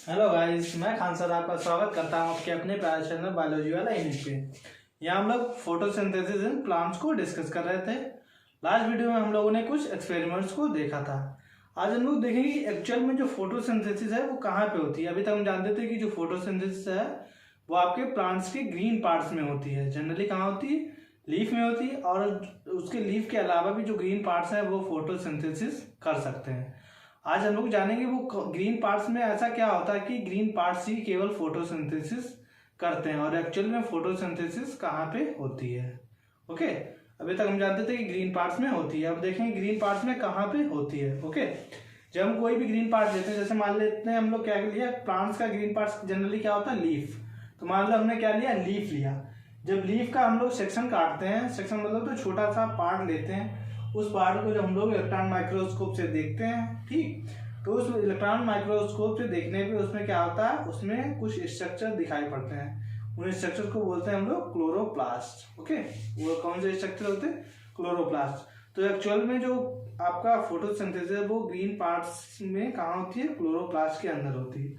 Hello guys, मैं Khan sir आपका स्वागत करता हूं आपके अपने प्यारे चैनल बायोलॉजी वाला यूनिट पे। यहाँ हम लोग फोटोसिंथेसिस इन प्लांट्स को डिस्कस कर रहे थे। लास्ट वीडियो में हम लोगों ने कुछ एक्सपेरिमेंट्स को देखा था। आज हम लोग देखेंगे कि एक्चुअल में जो फोटोसिंथेसिस है वो कहाँ पे होती है। अभी तक हम जानते थे कि जो फोटोसिंथेसिस है वो आपके प्लांट्स के ग्रीन पार्ट्स में होती है। जनरली कहाँ होती है? लीफ में होती है। और उसके लीफ के अलावा भी जो ग्रीन पार्ट्स हैं वो फोटोसिंथेसिस कर सकते हैं। आज हम लोग जानेंगे वो ग्रीन पार्ट्स में ऐसा क्या होता है कि ग्रीन पार्ट्स ही केवल फोटोसिंथेसिस करते हैं और एक्चुअल में फोटोसिंथेसिस कहाँ पे होती है। ओके, अभी तक हम जानते थे कि ग्रीन पार्ट्स में होती है। अब देखेंगे ग्रीन पार्ट्स में कहाँ पे होती है। ओके, जब हम कोई भी ग्रीन पार्ट लेते हैं, जैसे मान लेते हैं हम लोग क्या लिया, प्लांट्स का ग्रीन पार्ट्स जनरली क्या होता है? लीफ। तो मान लो हमने क्या लिया? लीफ लिया। जब लीफ का हम लोग सेक्शन काटते हैं, सेक्शन मतलब तो छोटा सा पार्ट लेते हैं, उस पार्ट को जब हम लोग इलेक्ट्रॉन माइक्रोस्कोप से देखते हैं, ठीक, तो उस इलेक्ट्रॉन माइक्रोस्कोप से देखने पे उसमें क्या होता है? उसमें कुछ स्ट्रक्चर दिखाई पड़ते हैं। उन स्ट्रक्चर को बोलते हैं हम लोग क्लोरोप्लास्ट। ओके, वो कौन से स्ट्रक्चर होते हैं? क्लोरोप्लास्ट। तो एक्चुअल में जो आपका फोटोसिंथेसिस है वो ग्रीन पार्ट्स में कहाँ होती है? क्लोरोप्लास्ट के अंदर होती है।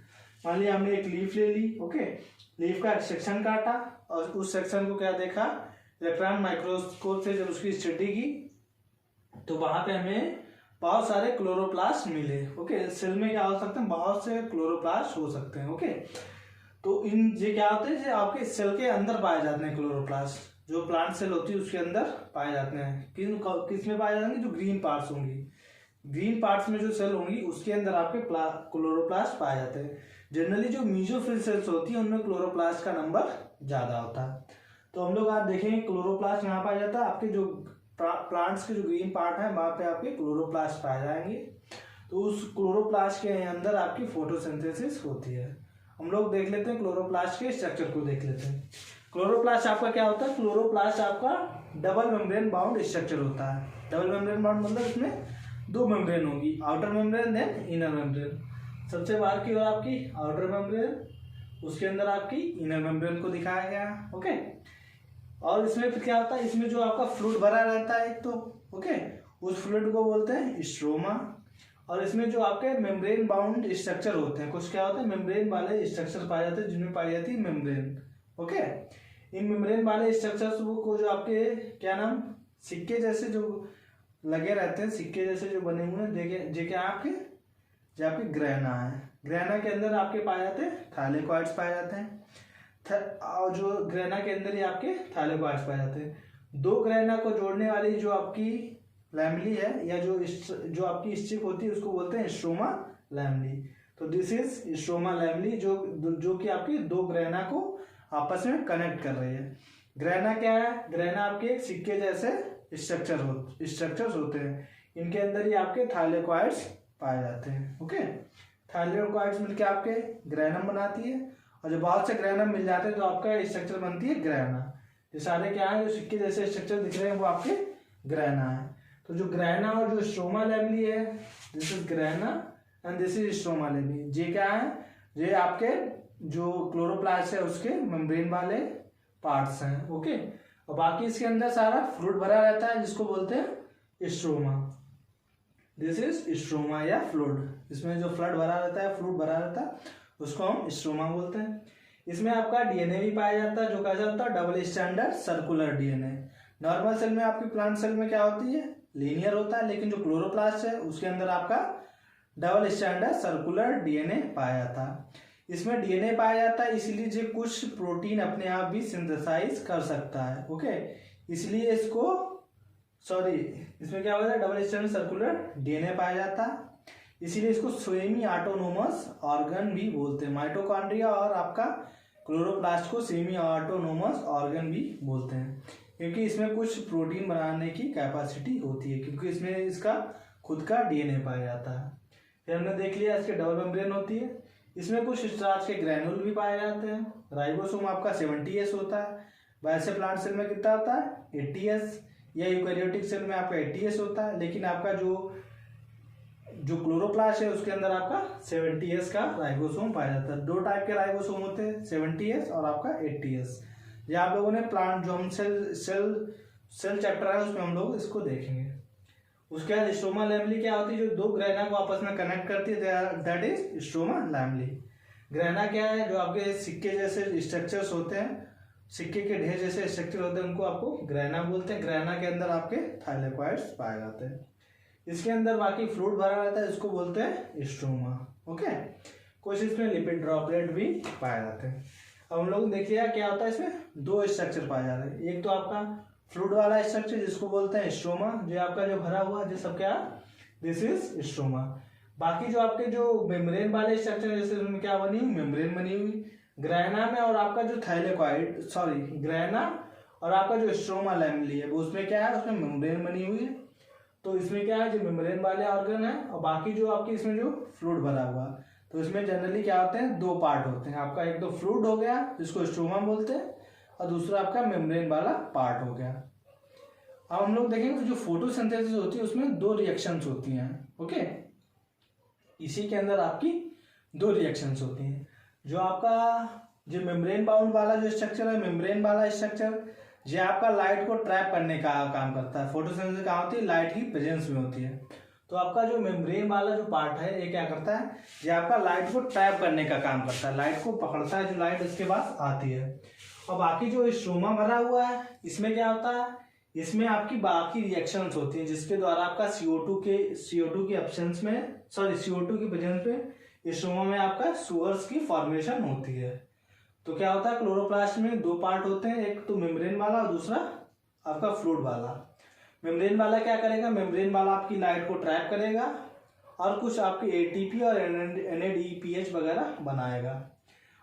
मान लिया हमने एक लीफ ले ली। ओके, लीफ का एक सेक्शन काटा और उस सेक्शन को क्या देखा? इलेक्ट्रॉन माइक्रोस्कोप से जब उसकी स्टडी की तो वहां पे हमें बहुत सारे क्लोरोप्लास्ट मिले। ओके, सेल में क्या हो सकते हैं? बहुत से क्लोरोप्लास्ट हो सकते हैं। ओके, तो इन ये क्या होते हैं? जो आपके सेल के अंदर पाए जाते हैं क्लोरोप्लास्ट। जो प्लांट सेल होती है उसके अंदर पाए जाते हैं। किस में पाए जाएंगे? जो ग्रीन पार्ट्स होंगी, ग्रीन पार्ट्स में जो सेल होंगी उसके अंदर आपके क्लोरोप्लास्ट पाए जाते हैं। जनरली जो मीजोफिल सेल्स होती है उनमें क्लोरोप्लास्ट का नंबर ज्यादा होता है। तो हम लोग आज देखेंगे क्लोरोप्लास्ट यहाँ पाया जाता है। आपके जो प्लांट्स के जो ग्रीन पार्ट है वहां पे आपके क्लोरोप्लास्ट पाए जाएंगे। तो उस क्लोरोप्लास्ट के अंदर आपकी फोटोसिंथेसिस होती है। हम लोग देख लेते हैं क्लोरोप्लास्ट के स्ट्रक्चर को देख लेते हैं। क्लोरोप्लास्ट आपका क्या होता है? क्लोरोप्लास्ट आपका डबल मेम्ब्रेन बाउंड स्ट्रक्चर होता है। डबल मेम्ब्रेन बाउंड मतलब इसमें दो मेम्ब्रेन होगी, outer membrane then inner membrane. सबसे बाहर की ओर आपकी आउटर मेम्ब्रेन, उसके अंदर आपकी इनर मेम्ब्रेन को दिखाया गया। ओके, और इसमें फिर क्या होता है? इसमें जो आपका फ्लूइड भरा रहता है एक तो, ओके, उस फ्लूइड को बोलते हैं स्ट्रोमा। और इसमें जो आपके मेम्ब्रेन बाउंड स्ट्रक्चर होते हैं, कुछ क्या होते हैं? मेम्ब्रेन वाले स्ट्रक्चर पाए जाते हैं जिनमें पाई जाती है मेम्ब्रेन। ओके, इन मेम्ब्रेन वाले स्ट्रक्चर्स को जो आपके क्या नाम, सिक्के जैसे जो लगे रहते हैं, सिक्के जैसे जो बने हुए हैं, देखे क्या आपके, जो आपके ग्रैना है, ग्रैना के अंदर आपके पाए जाते हैं थाइलेकॉइड्स पाए जाते हैं। और जो ग्रैना के अंदर ही आपके थाइलेकॉइड्स पाए जाते हैं। दो ग्रैना को जोड़ने वाली जो आपकी लैमली है या जो आपकी स्ट्रिप होती है उसको बोलते हैं स्ट्रोमा लैमली। तो दिस इज स्ट्रोमा लैमली जो कि आपकी दो ग्रैना को आपस में कनेक्ट कर रही है। ग्रैना क्या है? ग्रैना आपके एक सिक्के जैसे स्ट्रक्चर्स होते हैं। इनके अंदर ही आपके थाइलेकॉइड्स पाए जाते हैं। ओके, थाइलेकॉइड्स मिलकर आपके ग्रैनम बनाती है और जो बहुत से ग्रैनम मिल जाते हैं तो आपका स्ट्रक्चर बनती है ग्रैना। ये सारे क्या है? जो सिक्के जैसे स्ट्रक्चर दिख रहे हैं वो आपके ग्रैना है। तो जो ग्रैना और जो स्ट्रोमा लैमली है, this is grana and this is stroma lamellae. ये क्या है? ये आपके जो क्लोरोप्लास्ट है उसके मेम्ब्रेन वाले पार्ट्स हैं। ओके, और बाकी इसके अंदर सारा फ्लूइड भरा रहता है जिसको बोलते हैं स्ट्रोमा। दिस इज स्ट्रोमा या फ्लूइड। इसमें जो फ्लूइड भरा रहता है उसको हम स्ट्रोमा बोलते हैं। इसमें आपका डीएनए भी पाया जाता है जो कहा जाता है double standard circular DNA. Normal cell में आपकी प्लांट सेल में क्या होती है? लीनियर होता है, लेकिन जो क्लोरोप्लास्ट है उसके अंदर आपका डबल स्टैंडर्ड सर्कुलर डीएनए पाया जाता है। इसमें डीएनए पाया जाता है इसलिए जो कुछ प्रोटीन अपने आप भी सिंथेसाइज कर सकता है। ओके, इसलिए इसमें क्या होता है? डबल स्टैंडर्ड सर्कुलर डीएनए पाया जाता है, इसीलिए इसको सेमी ऑटोनोमस ऑर्गन भी बोलते हैं। माइटोकॉन्ड्रिया और आपका क्लोरोप्लास्ट को सेमी ऑटोनोमस ऑर्गन भी बोलते हैं क्योंकि इसमें कुछ प्रोटीन बनाने की कैपेसिटी होती है, क्योंकि इसमें इसका खुद का डीएनए पाया जाता है। फिर हमने देख लिया इसके डबल मेम्ब्रेन होती है। इसमें कुछ स्टार्च के ग्रैनुल भी पाए जाते हैं। राइबोसोम आपका 70S होता है। वैसे प्लांट सेल में कितना होता है? 80S, या यूकैरियोटिक सेल में आपका 80S होता है। लेकिन आपका जो क्लोरोप्लास्ट है उसके अंदर आपका 70S का राइबोसोम पाया जाता है। दो टाइप के राइबोसोम होते हैं, 70S और आपका 80S। ये आप लोगों ने प्लांट जो हम सेल चैप्टर है उसमें हम लोग इसको देखेंगे। उसके बाद स्ट्रोमा लैमली क्या होती है? जो दो ग्रैना को आपस में कनेक्ट करती है, that is stroma lamellae. Grana क्या है, जो आपके सिक्के जैसे स्ट्रक्चर्स होते हैं, सिक्के के ढेर जैसे स्ट्रक्चर होते हैं, उनको आपको ग्रैना बोलते हैं। ग्रैना के अंदर आपके थाइलेकोइड्स पाए जाते हैं। इसके अंदर बाकी फ्लूइड भरा रहता है, इसको बोलते हैं स्ट्रोमा। ओके, कुछ इसमें लिपिड ड्रॉपलेट भी पाए जाते हैं। अब हम लोग देख लिया क्या होता है, इसमें दो स्ट्रक्चर पाए जा रहे हैं। एक तो आपका फ्लूइड वाला स्ट्रक्चर जिसको बोलते हैं स्ट्रोमा, जो आपका जो भरा हुआ है सब क्या, दिस इज स्ट्रोमा। बाकी जो आपके जो मेम्ब्रेन वाले स्ट्रक्चर जैसे उसमें क्या बनी हुई, मेम्ब्रेन बनी हुई ग्रैना में, और आपका जो थाइलेकोइड ग्रैना और आपका जो स्ट्रोमा लैमेली है वो उसमें क्या है, उसमें मेम्ब्रेन बनी हुई है। तो इसमें क्या है, जो मेम्ब्रेन वाले ऑर्गन है, और बाकी जो आपके इसमें जो फ्लूइड भरा हुआ, तो इसमें जनरली क्या होते हैं, दो पार्ट होते हैं। आपका एक तो फ्लूइड हो गया जिसको स्ट्रोमा बोलते हैं, और दूसरा आपका मेम्ब्रेन वाला पार्ट हो गया। अब हम लोग देखेंगे तो जो फोटोसिंथेसिस होती है उसमें दो रिएक्शंस होती हैं। ओके, इसी के अंदर आपकी दो रिएक्शंस होती हैं। जो आपका जो मेम्ब्रेन बाउंड वाला जो स्ट्रक्चर है, मेम्ब्रेन वाला स्ट्रक्चर, ये आपका लाइट को ट्रैप करने का काम करता है। फोटोसिंथेसिस कहाँ होती है, लाइट की प्रेजेंस में होती है। तो आपका जो मेम्ब्रेन वाला जो पार्ट है ये क्या करता है, ये आपका लाइट को ट्रैप करने का काम करता है, लाइट को पकड़ता है जो लाइट इसके पास आती है। और बाकी जो स्ट्रोमा भरा हुआ है इसमें क्या होता है, इसमें आपकी बाकी रिएक्शंस होती हैं जिसके द्वारा आपका CO2 की एब्सेंस में, CO2 की प्रेजेंस में स्ट्रोमा में आपका सुगर्स की फॉर्मेशन होती है। तो क्या होता है, क्लोरोप्लास्ट में दो पार्ट होते हैं, एक तो मेम्ब्रेन वाला और दूसरा आपका फ्लूइड वाला। मेम्ब्रेन वाला क्या करेगा, मेम्ब्रेन वाला आपकी लाइट को ट्रैप करेगा और कुछ आपके ATP और NADPH वगैरह बनाएगा।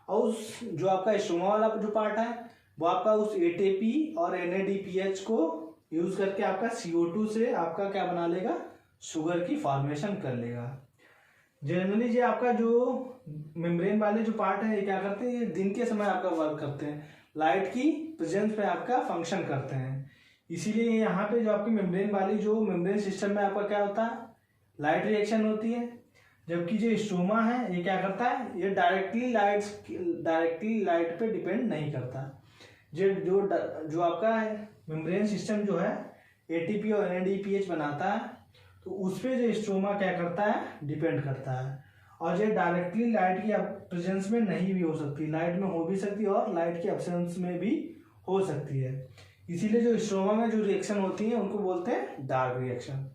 और उस जो आपका स्ट्रोमा वाला जो पार्ट है वो आपका उस ATP और NADPH को यूज करके आपका CO2 से आपका क्या बना लेगा, शुगर की फॉर्मेशन कर लेगा। जनरली जो आपका जो मेम्ब्रेन वाले जो पार्ट है ये क्या करते हैं, ये दिन के समय आपका वर्क करते हैं, लाइट की प्रेजेंस पे आपका फंक्शन करते हैं। इसीलिए यहाँ पे जो आपकी मेम्ब्रेन वाली जो मेम्ब्रेन सिस्टम में आपका क्या होता है, लाइट रिएक्शन होती है। जबकि जो स्ट्रोमा है ये क्या करता है, ये डायरेक्टली लाइट पे डिपेंड नहीं करता। जो आपका मेम्ब्रेन सिस्टम जो है ATP और NADPH बनाता है, तो उस पर जो स्ट्रोमा क्या करता है, डिपेंड करता है। और ये डायरेक्टली लाइट की प्रेजेंस में नहीं भी हो सकती, लाइट में हो भी सकती है और लाइट की एब्सेंस में भी हो सकती है। इसीलिए जो स्ट्रोमा में जो रिएक्शन होती है उनको बोलते हैं डार्क रिएक्शन।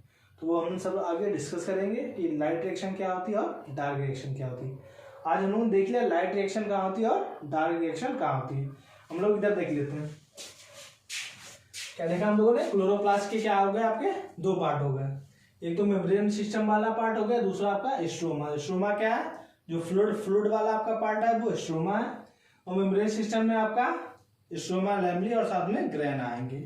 तो वो हम सब आगे डिस्कस करेंगे कि लाइट रिएक्शन क्या होती है और डार्क रिएक्शन क्या होती है। आज हम लोग देख लिया लाइट रिएक्शन कहाँ होती है और डार्क रिएक्शन कहाँ होती है। हम लोग इधर देख लेते हैं, क्या देखा हम लोगों ने, क्लोरोप्लास्ट के क्या हो गए, आपके दो पार्ट हो गए। एक तो मेम्ब्रेन सिस्टम वाला पार्ट हो गया, दूसरा आपका स्ट्रोमा। स्ट्रोमा क्या है, जो फ्लूइड वाला आपका पार्ट है वो स्ट्रोमा है, और मेम्ब्रेन सिस्टम में आपका स्ट्रोमा लैमेली और साथ में ग्रैना आएंगे।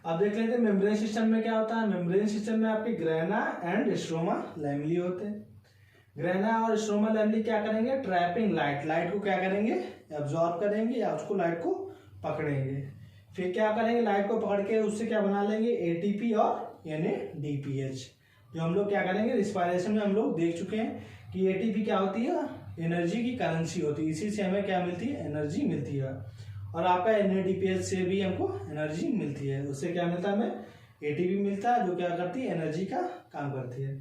अब देख लेते हैं मेम्ब्रेन सिस्टम में क्या होता है। मेम्ब्रेन सिस्टम में आपके ग्रैना एंड स्ट्रोमा लैमेली होते हैं। ग्रैना और स्ट्रोमा लैमेली क्या करेंगे, ट्रैपिंग लाइट को क्या करेंगे, एब्जॉर्ब करेंगे या उसको लाइट को पकड़ेंगे। फिर क्या करेंगे, लाइट को पकड़ के उससे क्या बना लेंगे, ATP और NADPH। जो हम लोग क्या करेंगे, रिस्पायरेशन में हम लोग देख चुके हैं कि ATP क्या होती है, एनर्जी की करेंसी होती है, इसी से हमें क्या मिलती है, एनर्जी मिलती है। और आपका NADPH से भी हमको एनर्जी मिलती है, उससे क्या मिलता है, हमें ATP मिलता है जो क्या करती है, एनर्जी का काम करती है।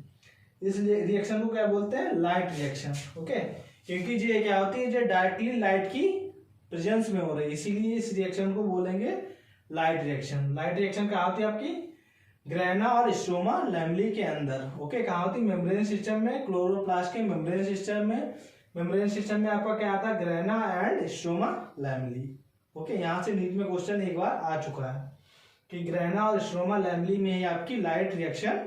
इस रिएक्शन को क्या बोलते हैं, लाइट रिएक्शन। ओके, क्योंकि ये क्या होती है, जो डायरेक्टली लाइट की प्रेजेंस में हो रही है, इसीलिए इस रिएक्शन को बोलेंगे लाइट रिएक्शन। लाइट रिएक्शन कहाँ होती है, आपकी ग्रैना और स्ट्रोमा लैमेली के अंदर। ओके, कहाँ होती है, मेम्ब्रेन सिस्टम में, क्लोरोप्लास्ट के मेम्ब्रेन सिस्टम में। मेम्ब्रेन सिस्टम में आपका क्या आता है, grana and stroma lamellae. Okay, यहाँ से नीट में क्वेश्चन एक बार आ चुका है कि ग्रैना और स्ट्रोमा लैमेली में ही आपकी लाइट रिएक्शन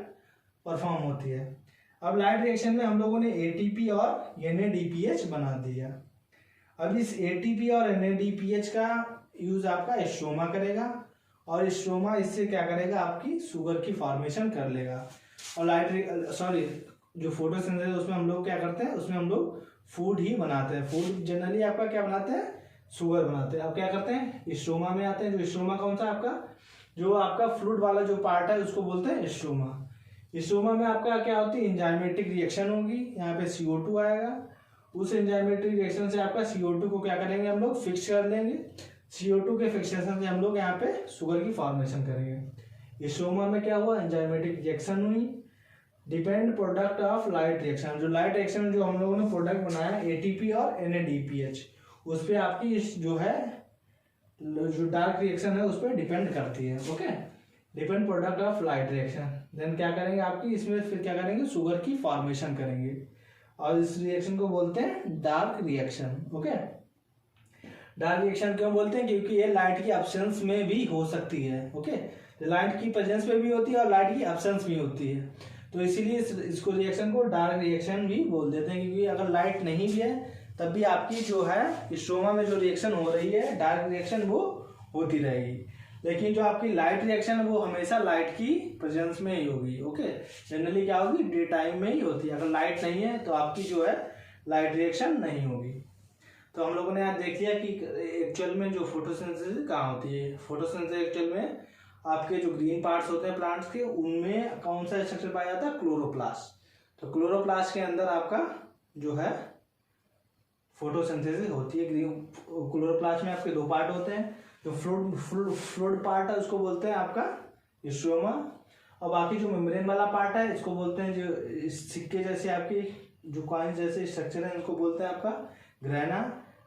परफॉर्म होती है। अब लाइट रिएक्शन में हम लोगों ने ATP और NADPH बना दिया। अब इस ATP और NADPH का यूज आपका स्ट्रोमा करेगा, और स्ट्रोमा इससे क्या करेगा, आपकी शुगर की फॉर्मेशन कर लेगा। और जो फोटोसिंथेसिस उसमें हम लोग क्या करते हैं, उसमें हम लोग फूड ही बनाते हैं। फूड जनरली आपका क्या बनाते हैं, शुगर बनाते हैं। अब क्या करते हैं, स्ट्रोमा में आते हैं। जो स्ट्रोमा कौन सा आपका, जो आपका फ्लूइड वाला जो पार्ट है उसको बोलते हैं स्ट्रोमा। स्ट्रोमा में आपका क्या होती है, एंजाइमेटिक रिएक्शन होगी, यहाँ पे CO2 आएगा। उस एंजाइमेटिक रिएक्शन से आपका CO2 को क्या करेंगे, हम लोग फिक्स कर लेंगे। CO2 के फिक्सेशन से हम लोग यहाँ पे शुगर की फॉर्मेशन करेंगे। स्ट्रोमा में क्या हुआ, एंजाइमेटिक रिएक्शन हुई, depend product of light reaction, जो लाइट रिएक्शन जो हम लोगों ने प्रोडक्ट बनाया एटीपी और NADPH, उस पर आपकी जो है जो डार्क रिएक्शन है उस पर डिपेंड करती है। Okay, depend product of light reaction. Then क्या करेंगे आपकी इसमें फिर क्या करेंगे, शुगर की फॉर्मेशन करेंगे और इस रिएक्शन को बोलते हैं dark reaction. Okay, dark reaction क्यों बोलते हैं, क्योंकि ये लाइट की एब्सेंस में भी हो सकती है। ओके, लाइट की प्रेजेंस में भी होती है और लाइट की एब्सेंस भी होती है, तो इसीलिए इसको रिएक्शन को डार्क रिएक्शन भी बोल देते हैं। क्योंकि अगर लाइट नहीं भी है तब भी आपकी जो है स्ट्रोमा में जो रिएक्शन हो रही है डार्क रिएक्शन वो होती रहेगी, लेकिन जो आपकी लाइट रिएक्शन है वो हमेशा लाइट की प्रेजेंस में ही होगी। ओके, जनरली क्या होगी, डे टाइम में ही होती है। अगर लाइट नहीं है तो आपकी जो है लाइट रिएक्शन नहीं होगी। तो हम लोगों ने आज देख लिया कि एक्चुअल में जो फोटोसिंथेसिस कहाँ होती है। फोटोसिंथेसिस एक्चुअल में आपके जो ग्रीन पार्ट्स होते हैं प्लांट्स के, उनमें कौन सा स्ट्रक्चर पाया जाता है, क्लोरोप्लास्ट। तो क्लोरोप्लास्ट के अंदर आपका जो है फोटोसिंथेसिस होती है। क्लोरोप्लास्ट में आपके दो पार्ट होते हैं, जो फ्लूइड पार्ट है उसको बोलते हैं आपका स्ट्रोमा, और बाकी जो मेम्ब्रेन वाला पार्ट है इसको बोलते हैं, जो सिक्के जैसे आपकी जो कॉइन जैसे स्ट्रक्चर है उसको बोलते हैं आपका ग्रेना,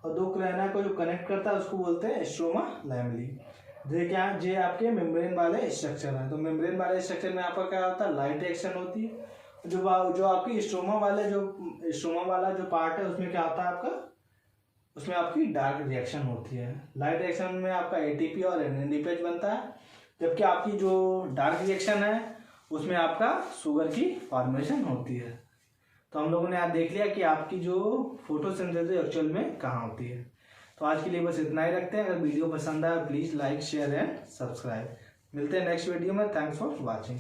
और दो ग्रेना को जो कनेक्ट करता है उसको बोलते हैं स्ट्रोमा लैमेली। ये आपके मेम्ब्रेन वाले स्ट्रक्चर है। तो मेम्ब्रेन वाले स्ट्रक्चर में आपका क्या होता है, लाइट रिएक्शन होती है। जो आपकी स्ट्रोमा वाला जो पार्ट है उसमें क्या होता है आपका, उसमें आपकी डार्क रिएक्शन होती है। लाइट रिएक्शन में आपका एटीपी और NADPH बनता है, जबकि आपकी जो डार्क रिएक्शन है उसमें आपका शुगर की फॉर्मेशन होती है। तो हम लोगों ने आज देख लिया कि आपकी जो फोटोसिंथेसिस एक्चुअल में कहाँ होती है। तो आज के लिए बस इतना ही रखते हैं। अगर वीडियो पसंद आए please like share and subscribe. मिलते हैं नेक्स्ट वीडियो में। Thanks for watching.